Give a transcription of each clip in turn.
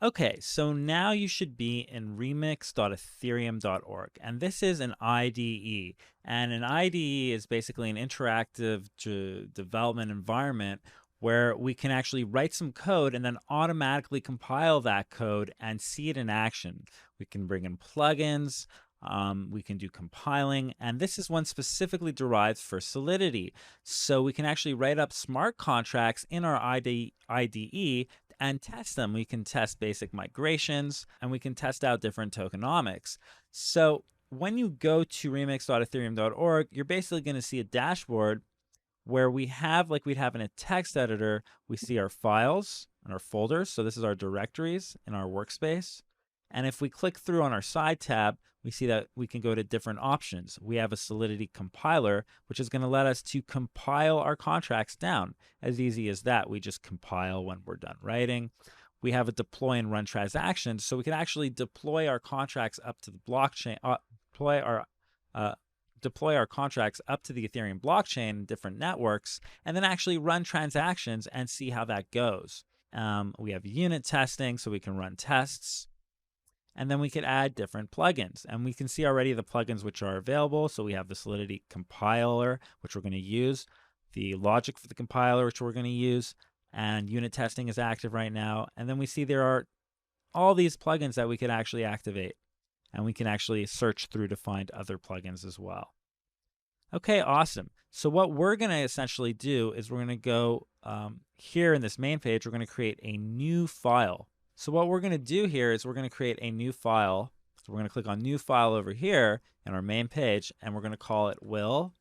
Okay, so now you should be in remix.ethereum.org. And this is an IDE. And an IDE is basically an interactive development environment where we can actually write some code and then automatically compile that code and see it in action. We can bring in plugins, we can do compiling, and this is one specifically derived for Solidity. So we can actually write up smart contracts in our IDE and test them. We can test basic migrations and we can test out different tokenomics. So when you go to remix.ethereum.org, you're basically going to see a dashboard where we have, like we'd have in a text editor, we see our files and our folders. So this is our directories in our workspace. And if we click through on our side tab, we see that we can go to different options. We have a Solidity compiler, which is going to let us to compile our contracts down. As easy as that, we just compile when we're done writing. We have a deploy and run transactions, so we can actually deploy our contracts up to the blockchain, deploy our contracts up to the Ethereum blockchain in different networks, and then actually run transactions and see how that goes. We have unit testing, so we can run tests. And then we could add different plugins. And we can see already the plugins which are available. So we have the Solidity compiler, which we're going to use, the logic for the compiler, which we're going to use, and unit testing is active right now. And then we see there are all these plugins that we could actually activate. And we can actually search through to find other plugins as well. Okay, awesome. So what we're going to essentially do is we're going to go here in this main page, we're going to create a new file. So what we're going to do here is we're going to create a new file. So we're going to click on new file over here in our main page, and we're going to call it will.sol.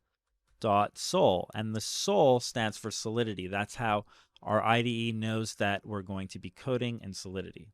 And the sol stands for Solidity. That's how our IDE knows that we're going to be coding in Solidity.